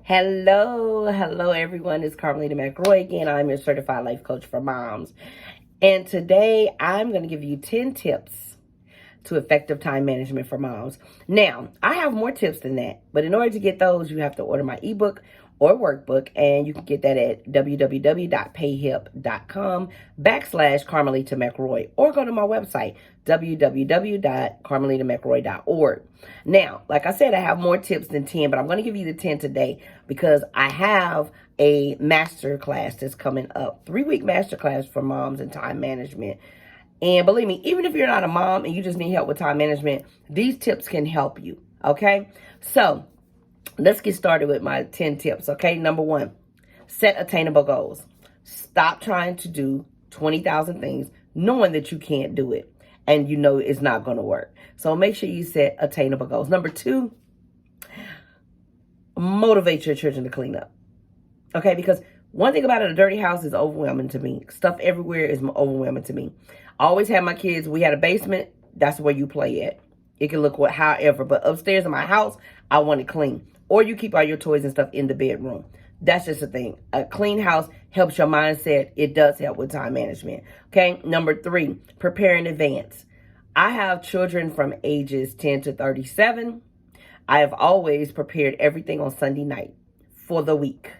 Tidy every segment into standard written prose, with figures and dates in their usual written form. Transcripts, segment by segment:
Hello everyone. It's Carmelita McRoy again. I'm your certified life coach for moms. And today I'm going to give you 10 tips to effective time management for moms. Now, I have more tips than that, but in order to get those, you have to order my ebook or workbook, and you can get that at www.payhip.com/Carmelita McRoy, or go to my website, www.carmelitamcroy.org. Now, like I said, I have more tips than 10, but I'm going to give you the 10 today because I have a master class that's coming up, 3-week master class for moms and time management. And believe me, even if you're not a mom and you just need help with time management, these tips can help you, okay? So let's get started with my 10 tips, okay? Number 1, set attainable goals. Stop trying to do 20,000 things knowing that you can't do it and you know it's not going to work. So make sure you set attainable goals. Number 2, motivate your children to clean up, okay? Because one thing about it, a dirty house is overwhelming to me. Stuff everywhere is overwhelming to me. I always had my kids, we had a basement, that's where you play at. It can look however, but upstairs in my house, I want it clean. Or you keep all your toys and stuff in the bedroom. That's just a thing. A clean house helps your mindset. It does help with time management. Okay, number 3, prepare in advance. I have children from ages 10 to 37. I have always prepared everything on Sunday night for the week,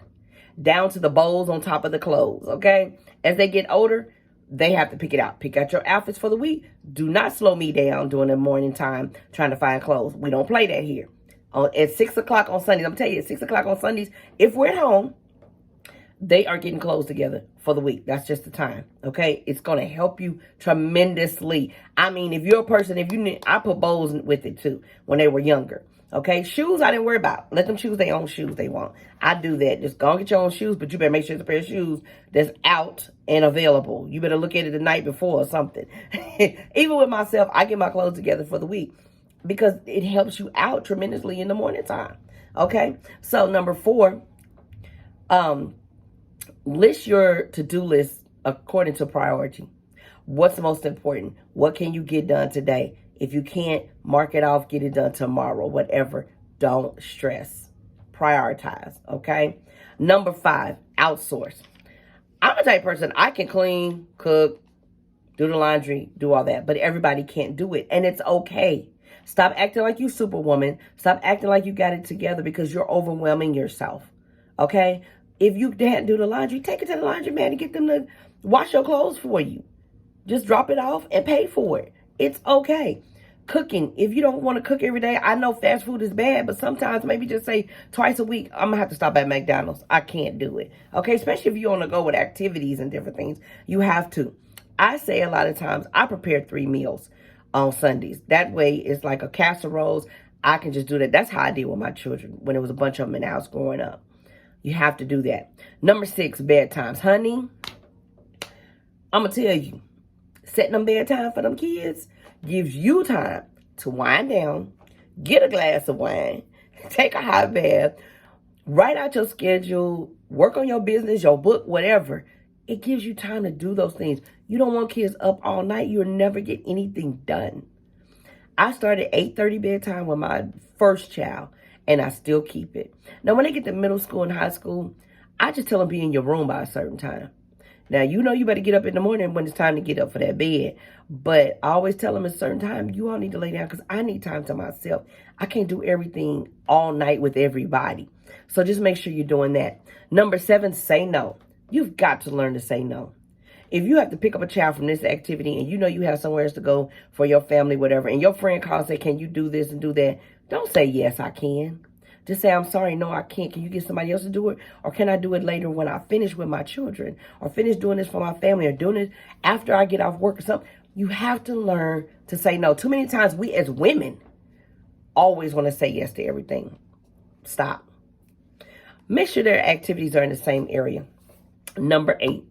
down to the bowls on top of the clothes, okay? As they get older, they have to pick it out. Pick out your outfits for the week. Do not slow me down during the morning time trying to find clothes. We don't play that here. At 6 o'clock on Sundays, I'm going to tell you, at 6 o'clock on Sundays, if we're at home, they are getting clothes together for the week. That's just the time, okay? It's going to help you tremendously. I mean, if you're a person, I put bows with it too when they were younger. Okay, shoes I didn't worry about. Let them choose their own shoes they want. I do that. Just go and get your own shoes, but you better make sure it's a pair of shoes that's out and available. You better look at it the night before or something. Even with myself, I get my clothes together for the week because it helps you out tremendously in the morning time. Okay, so number 4, list your to-do list according to priority. What's the most important? What can you get done today? If you can't, mark it off, get it done tomorrow, whatever. Don't stress. Prioritize, okay? Number 5, outsource. I'm a type of person, I can clean, cook, do the laundry, do all that, but everybody can't do it, and it's okay. Stop acting like you Superwoman. Stop acting like you got it together because you're overwhelming yourself, okay? If you can't do the laundry, take it to the laundromat and get them to wash your clothes for you. Just drop it off and pay for it. It's okay. Cooking, if you don't want to cook every day, I know fast food is bad, but sometimes maybe just say twice a week, I'm going to have to stop at McDonald's. I can't do it. Okay, especially if you want to go with activities and different things, you have to. I say a lot of times, I prepare 3 meals on Sundays. That way, it's like a casserole. I can just do that. That's how I did with my children when there was a bunch of them in the house growing up. You have to do that. Number 6, bedtimes. Honey, I'm going to tell you, setting them bedtime for them kids gives you time to wind down, get a glass of wine, take a hot bath, write out your schedule, work on your business, your book, whatever. It gives you time to do those things. You don't want kids up all night. You'll never get anything done. I started 8:30 bedtime with my first child, and I still keep it. Now, when they get to middle school and high school, I just tell them be in your room by a certain time. Now, you know you better get up in the morning when it's time to get up for that bed. But I always tell them at a certain time, you all need to lay down because I need time to myself. I can't do everything all night with everybody. So just make sure you're doing that. Number 7, say no. You've got to learn to say no. If you have to pick up a child from this activity and you know you have somewhere else to go for your family, whatever, and your friend calls and say, can you do this and do that? Don't say, yes, I can. Just say, I'm sorry, no, I can't. Can you get somebody else to do it? Or can I do it later when I finish with my children? Or finish doing this for my family? Or doing it after I get off work or something? You have to learn to say no. Too many times we as women always want to say yes to everything. Stop. Make sure their activities are in the same area. Number 8.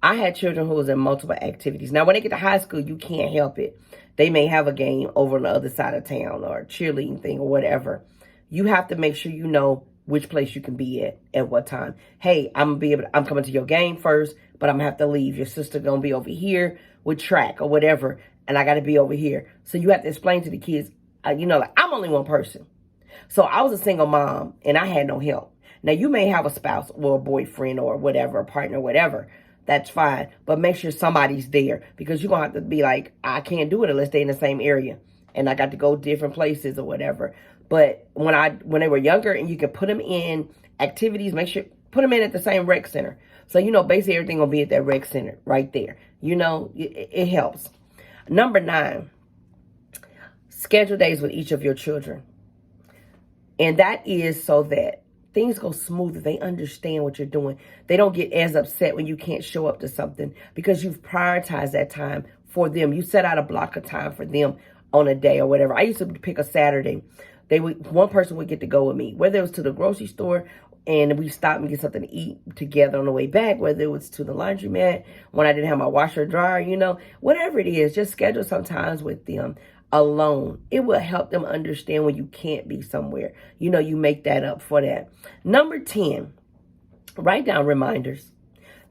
I had children who was in multiple activities. Now, when they get to high school, you can't help it. They may have a game over on the other side of town or a cheerleading thing or whatever. You have to make sure you know which place you can be at what time. Hey, I'm coming to your game first, but I'm gonna have to leave. Your sister gonna be over here with track or whatever, and I gotta be over here. So you have to explain to the kids, like, I'm only one person. So I was a single mom and I had no help. Now you may have a spouse or a boyfriend or whatever, a partner, whatever. That's fine. But make sure somebody's there, because you're going to have to be like, I can't do it unless they're in the same area. And I got to go different places or whatever. But when they were younger and you can put them in activities, make sure, put them in at the same rec center. So, basically everything will be at that rec center right there. It helps. Number 9, schedule days with each of your children. And that is so that things go smoother. They understand what you're doing. They don't get as upset when you can't show up to something, because you've prioritized that time for them. You set out a block of time for them on a day or whatever. I used to pick a Saturday. One person would get to go with me, whether it was to the grocery store and we stop and get something to eat together on the way back, whether it was to the laundromat when I didn't have my washer or dryer, whatever it is, just schedule some times with them alone. It will help them understand when you can't be somewhere. You make that up for that. Number 10, write down reminders.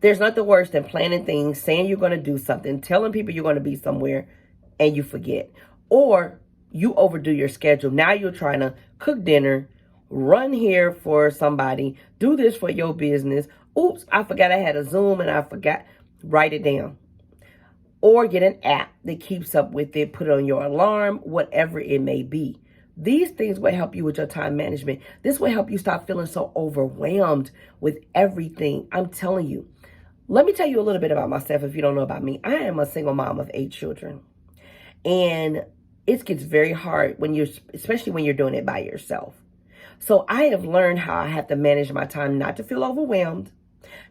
There's nothing worse than planning things, saying you're going to do something, telling people you're going to be somewhere, and you forget. Or you overdo your schedule. Now you're trying to cook dinner, run here for somebody, do this for your business. Oops, I forgot I had a Zoom and I forgot. Write it down. Or get an app that keeps up with it. Put it on your alarm, whatever it may be. These things will help you with your time management. This will help you stop feeling so overwhelmed with everything. I'm telling you. Let me tell you a little bit about myself if you don't know about me. I am a single mom of 8 children. And it gets very hard especially when you're doing it by yourself. So I have learned how I have to manage my time, not to feel overwhelmed,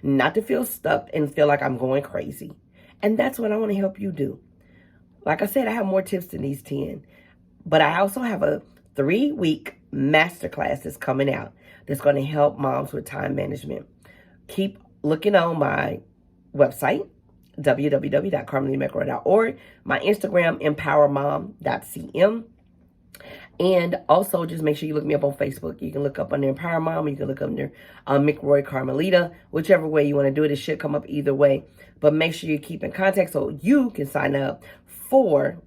not to feel stuck and feel like I'm going crazy. And that's what I want to help you do. Like I said, I have more tips than these 10, but I also have a 3-week masterclass that's coming out that's going to help moms with time management. Keep looking on my website, www.carmelittamcroy.org, my Instagram, empowermom.cm. And also just make sure you look me up on Facebook. You can look up under Empower Mom, you can look under McRoy Carmelita, whichever way you want to do it. It should come up either way. But make sure you keep in contact so you can sign up for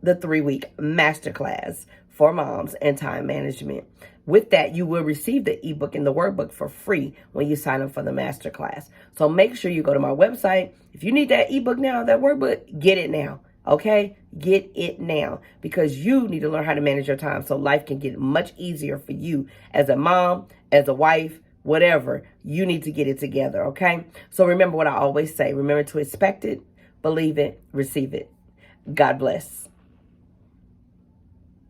the 3-week masterclass for moms and time management. With that, you will receive the ebook and the workbook for free when you sign up for the masterclass. So make sure you go to my website. If you need that ebook now, that workbook, get it now. Okay? Get it now, because you need to learn how to manage your time so life can get much easier for you as a mom, as a wife, whatever. You need to get it together. Okay? So remember what I always say. Remember to expect it, believe it, receive it. God bless.